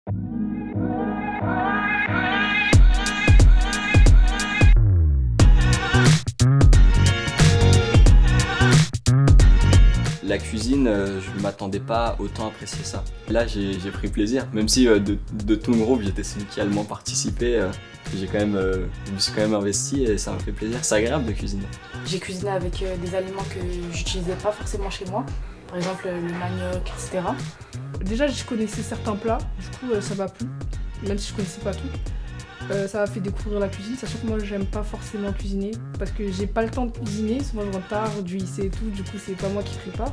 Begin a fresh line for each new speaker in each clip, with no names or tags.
La cuisine, je ne m'attendais pas à autant apprécier ça. Là, j'ai pris plaisir, même si de tout le groupe, j'étais celui qui a le moins participé. Je me suis quand même investi et ça m'a fait plaisir. C'est agréable de cuisiner.
J'ai cuisiné avec des aliments que j'utilisais pas forcément chez moi, par exemple le manioc, etc.
Déjà, je connaissais certains plats, du coup, ça m'a plu, même si je connaissais pas tout. Ça m'a fait découvrir la cuisine, sachant que moi j'aime pas forcément cuisiner parce que j'ai pas le temps de cuisiner, souvent je rentre tard, du lycée et tout, du coup c'est pas moi qui prépare.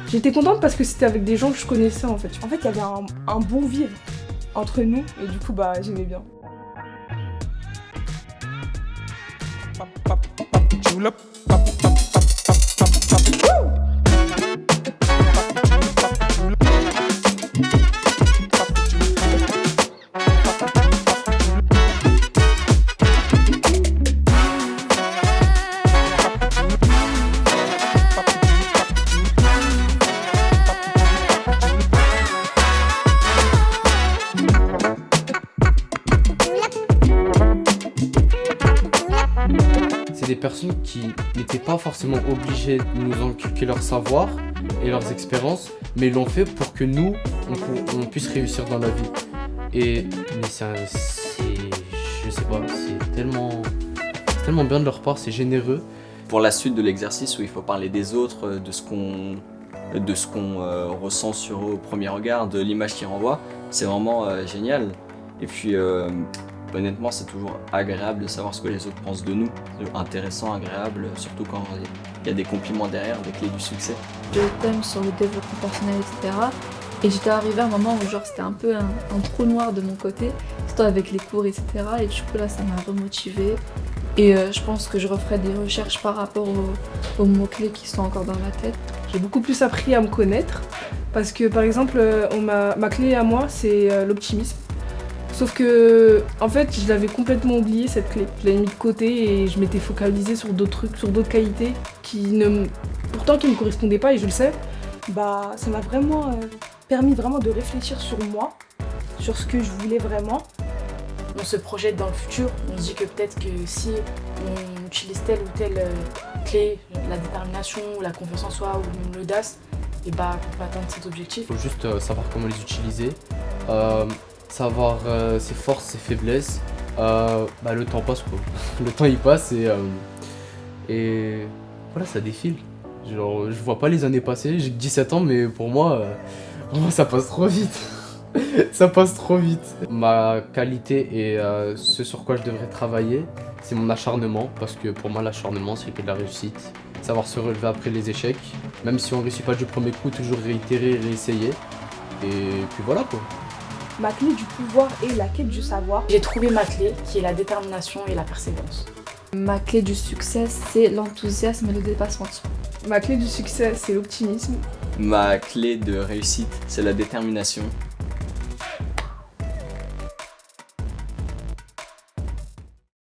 J'étais contente parce que c'était avec des gens que je connaissais en fait.
En fait, il y avait un bon vivre entre nous et du coup, j'aimais bien.
C'est des personnes qui n'étaient pas forcément obligées de nous inculquer leur savoir et leurs expériences, mais ils l'ont fait pour que nous, on puisse réussir dans la vie. Mais je sais pas, c'est tellement bien de leur part, c'est généreux.
Pour la suite de l'exercice où il faut parler des autres, de ce qu'on ressent sur eux au premier regard, de l'image qu'ils renvoient, c'est vraiment génial. Et puis honnêtement, c'est toujours agréable de savoir ce que les autres pensent de nous. C'est intéressant, agréable, surtout quand il y a des compliments derrière, des clés du succès.
Le thème sur le développement personnel, etc. Et j'étais arrivée à un moment où genre c'était un peu un trou noir de mon côté, surtout avec les cours, etc. Et du coup là, ça m'a remotivée. Et je pense que je referai des recherches par rapport aux mots-clés qui sont encore dans ma tête.
J'ai beaucoup plus appris à me connaître parce que par exemple, ma clé à moi c'est l'optimisme. Sauf que, en fait, je l'avais complètement oublié cette clé. Je l'avais mis de côté et je m'étais focalisée sur d'autres trucs, sur d'autres qualités qui ne me correspondaient pas et je le sais.
Ça m'a vraiment permis de réfléchir sur moi, sur ce que je voulais vraiment.
On se projette dans le futur, on se dit que peut-être que si on utilise telle ou telle clé, la détermination, la confiance en soi ou même l'audace, on peut atteindre cet objectif.
Il faut juste savoir comment les utiliser. Savoir ses forces, ses faiblesses, le temps passe quoi. Le temps il passe et voilà, ça défile. Genre, je vois pas les années passer, j'ai que 17 ans mais pour moi ça passe trop vite. Ça passe trop vite. Ma qualité et ce sur quoi je devrais travailler, c'est mon acharnement, parce que pour moi l'acharnement c'est que de la réussite. Savoir se relever après les échecs, même si on réussit pas du premier coup, toujours réitérer, réessayer. Et puis voilà quoi.
Ma clé du pouvoir est la quête du savoir.
J'ai trouvé ma clé, qui est la détermination et la persévérance.
Ma clé du succès, c'est l'enthousiasme et le dépassement de soi.
Ma clé du succès, c'est l'optimisme.
Ma clé de réussite, c'est la détermination.